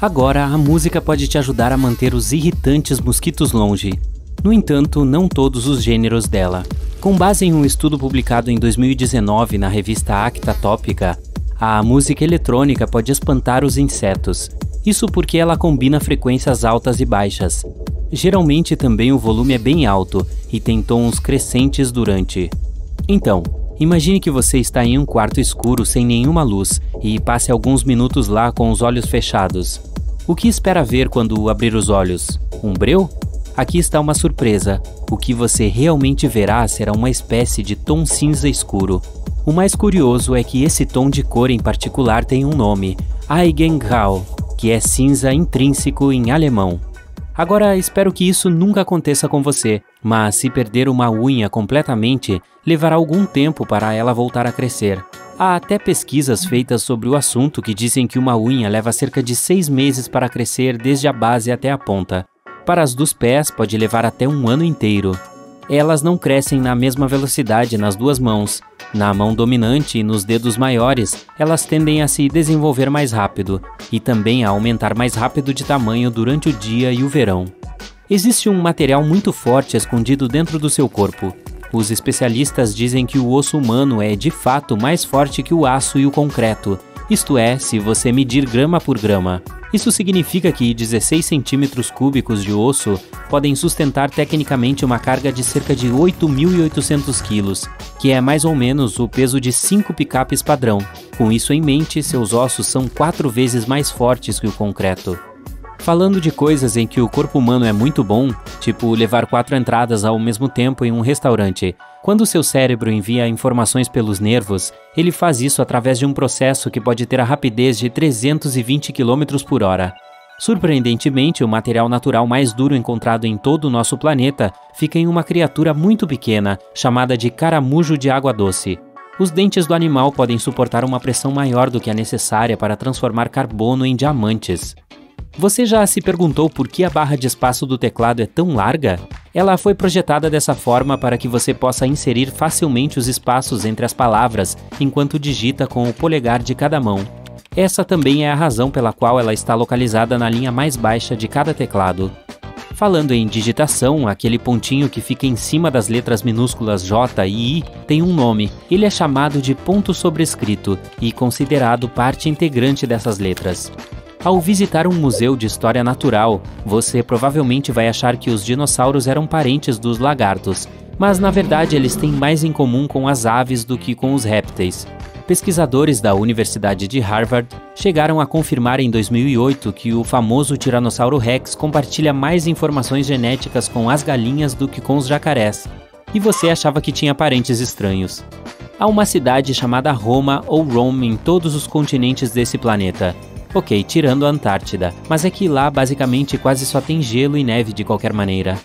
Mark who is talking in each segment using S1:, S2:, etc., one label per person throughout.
S1: Agora, a música pode te ajudar a manter os irritantes mosquitos longe. No entanto, não todos os gêneros dela. Com base em um estudo publicado em 2019 na revista Acta Tópica, a música eletrônica pode espantar os insetos. Isso porque ela combina frequências altas e baixas. Geralmente também o volume é bem alto e tem tons crescentes durante. Então, imagine que você está em um quarto escuro sem nenhuma luz e passe alguns minutos lá com os olhos fechados. O que espera ver quando abrir os olhos? Um breu? Aqui está uma surpresa. O que você realmente verá será uma espécie de tom cinza escuro. O mais curioso é que esse tom de cor em particular tem um nome, Eigengrau, que é cinza intrínseco em alemão. Agora, espero que isso nunca aconteça com você, mas se perder uma unha completamente, levará algum tempo para ela voltar a crescer. Há até pesquisas feitas sobre o assunto que dizem que uma unha leva cerca de 6 meses para crescer desde a base até a ponta. Para as dos pés, pode levar até um ano inteiro. Elas não crescem na mesma velocidade nas duas mãos. Na mão dominante e nos dedos maiores, elas tendem a se desenvolver mais rápido e também a aumentar mais rápido de tamanho durante o dia e o verão. Existe um material muito forte escondido dentro do seu corpo. Os especialistas dizem que o osso humano é de fato mais forte que o aço e o concreto, isto é, se você medir grama por grama. Isso significa que 16 centímetros cúbicos de osso podem sustentar tecnicamente uma carga de cerca de 8.800 quilos, que é mais ou menos o peso de 5 picapes padrão. Com isso em mente, seus ossos são 4 vezes mais fortes que o concreto. Falando de coisas em que o corpo humano é muito bom, tipo levar 4 entradas ao mesmo tempo em um restaurante, quando seu cérebro envia informações pelos nervos, ele faz isso através de um processo que pode ter a rapidez de 320 km por hora. Surpreendentemente, o material natural mais duro encontrado em todo o nosso planeta fica em uma criatura muito pequena, chamada de caramujo de água doce. Os dentes do animal podem suportar uma pressão maior do que a necessária para transformar carbono em diamantes. Você já se perguntou por que a barra de espaço do teclado é tão larga? Ela foi projetada dessa forma para que você possa inserir facilmente os espaços entre as palavras enquanto digita com o polegar de cada mão. Essa também é a razão pela qual ela está localizada na linha mais baixa de cada teclado. Falando em digitação, aquele pontinho que fica em cima das letras minúsculas J e I tem um nome. Ele é chamado de ponto sobrescrito e considerado parte integrante dessas letras. Ao visitar um museu de história natural, você provavelmente vai achar que os dinossauros eram parentes dos lagartos, mas na verdade eles têm mais em comum com as aves do que com os répteis. Pesquisadores da Universidade de Harvard chegaram a confirmar em 2008 que o famoso Tiranossauro Rex compartilha mais informações genéticas com as galinhas do que com os jacarés. E você achava que tinha parentes estranhos. Há uma cidade chamada Roma ou Rome em todos os continentes desse planeta. Ok, tirando a Antártida, mas é que lá basicamente quase só tem gelo e neve de qualquer maneira.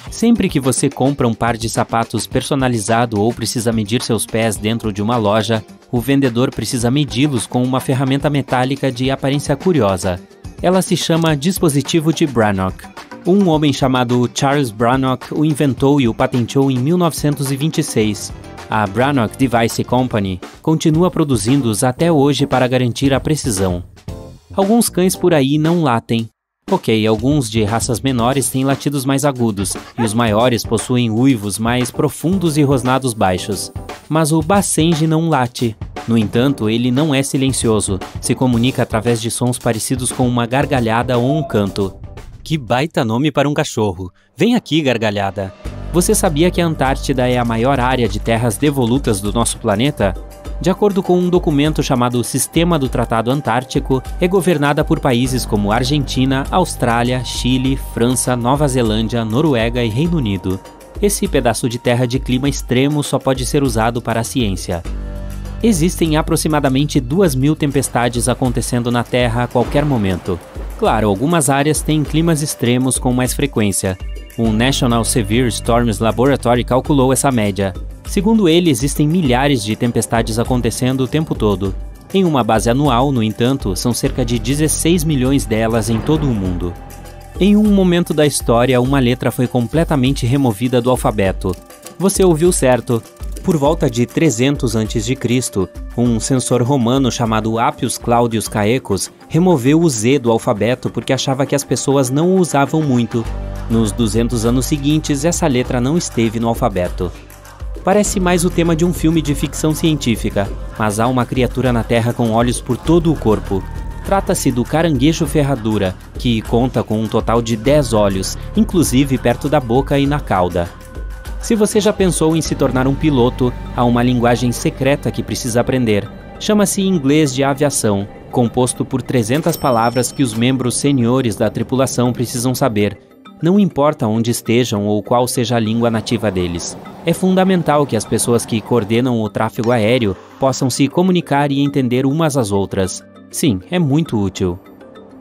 S1: Sempre que você compra um par de sapatos personalizado ou precisa medir seus pés dentro de uma loja, o vendedor precisa medi-los com uma ferramenta metálica de aparência curiosa. Ela se chama dispositivo de Brannock. Um homem chamado Charles Brannock o inventou e o patenteou em 1926. A Brannock Device Company continua produzindo-os até hoje para garantir a precisão. Alguns cães por aí não latem. Ok, alguns de raças menores têm latidos mais agudos, e os maiores possuem uivos mais profundos e rosnados baixos. Mas o Basenji não late. No entanto, ele não é silencioso, se comunica através de sons parecidos com uma gargalhada ou um canto. Que baita nome para um cachorro! Vem aqui, gargalhada! Você sabia que a Antártida é a maior área de terras devolutas do nosso planeta? De acordo com um documento chamado Sistema do Tratado Antártico, é governada por países como Argentina, Austrália, Chile, França, Nova Zelândia, Noruega e Reino Unido. Esse pedaço de terra de clima extremo só pode ser usado para a ciência. Existem aproximadamente 2.000 tempestades acontecendo na Terra a qualquer momento. Claro, algumas áreas têm climas extremos com mais frequência. O National Severe Storms Laboratory calculou essa média. Segundo ele, existem milhares de tempestades acontecendo o tempo todo. Em uma base anual, no entanto, são cerca de 16 milhões delas em todo o mundo. Em um momento da história, uma letra foi completamente removida do alfabeto. Você ouviu certo. Por volta de 300 a.C., um censor romano chamado Appius Claudius Caecus removeu o Z do alfabeto porque achava que as pessoas não o usavam muito. Nos 200 anos seguintes, essa letra não esteve no alfabeto. Parece mais o tema de um filme de ficção científica, mas há uma criatura na Terra com olhos por todo o corpo. Trata-se do caranguejo ferradura, que conta com um total de 10 olhos, inclusive perto da boca e na cauda. Se você já pensou em se tornar um piloto, há uma linguagem secreta que precisa aprender. Chama-se inglês de aviação, composto por 300 palavras que os membros seniores da tripulação precisam saber. Não importa onde estejam ou qual seja a língua nativa deles. É fundamental que as pessoas que coordenam o tráfego aéreo possam se comunicar e entender umas às outras. Sim, é muito útil.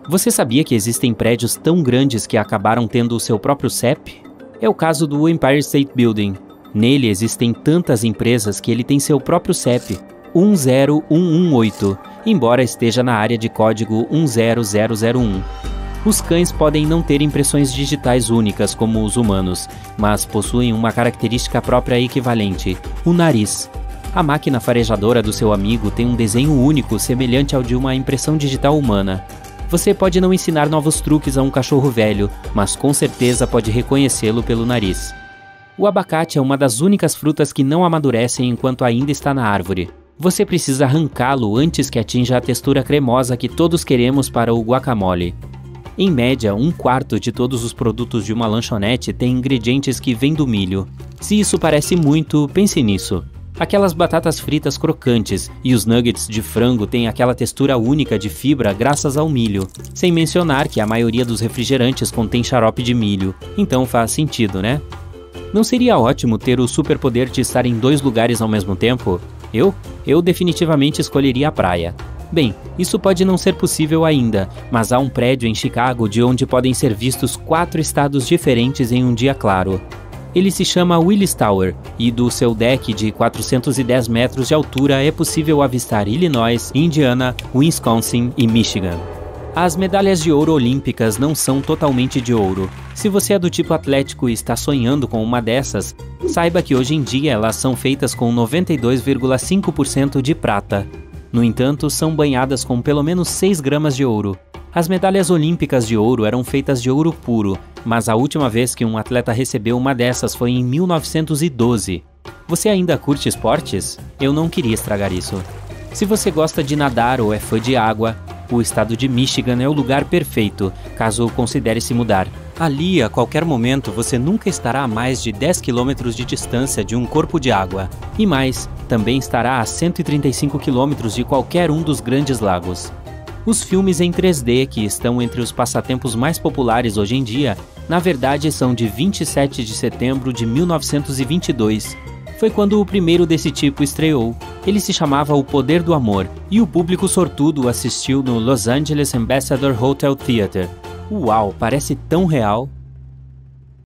S1: Você sabia que existem prédios tão grandes que acabaram tendo o seu próprio CEP? É o caso do Empire State Building. Nele existem tantas empresas que ele tem seu próprio CEP, 10118, embora esteja na área de código 10001. Os cães podem não ter impressões digitais únicas como os humanos, mas possuem uma característica própria equivalente, o nariz. A máquina farejadora do seu amigo tem um desenho único semelhante ao de uma impressão digital humana. Você pode não ensinar novos truques a um cachorro velho, mas com certeza pode reconhecê-lo pelo nariz. O abacate é uma das únicas frutas que não amadurecem enquanto ainda está na árvore. Você precisa arrancá-lo antes que atinja a textura cremosa que todos queremos para o guacamole. Em média, 1/4 de todos os produtos de uma lanchonete tem ingredientes que vêm do milho. Se isso parece muito, pense nisso. Aquelas batatas fritas crocantes e os nuggets de frango têm aquela textura única de fibra graças ao milho. Sem mencionar que a maioria dos refrigerantes contém xarope de milho, então faz sentido, né? Não seria ótimo ter o superpoder de estar em 2 lugares ao mesmo tempo? Eu definitivamente escolheria a praia. Bem, isso pode não ser possível ainda, mas há um prédio em Chicago de onde podem ser vistos 4 estados diferentes em um dia claro. Ele se chama Willis Tower, e do seu deck de 410 metros de altura é possível avistar Illinois, Indiana, Wisconsin e Michigan. As medalhas de ouro olímpicas não são totalmente de ouro. Se você é do tipo atlético e está sonhando com uma dessas, saiba que hoje em dia elas são feitas com 92,5% de prata. No entanto, são banhadas com pelo menos 6 gramas de ouro. As medalhas olímpicas de ouro eram feitas de ouro puro, mas a última vez que um atleta recebeu uma dessas foi em 1912. Você ainda curte esportes? Eu não queria estragar isso. Se você gosta de nadar ou é fã de água, o estado de Michigan é o lugar perfeito, caso considere se mudar. Ali, a qualquer momento, você nunca estará a mais de 10 km de distância de um corpo de água. E mais, também estará a 135 km de qualquer um dos grandes lagos. Os filmes em 3D, que estão entre os passatempos mais populares hoje em dia, na verdade são de 27 de setembro de 1922. Foi quando o primeiro desse tipo estreou. Ele se chamava O Poder do Amor, e o público sortudo assistiu no Los Angeles Ambassador Hotel Theater. Uau, parece tão real!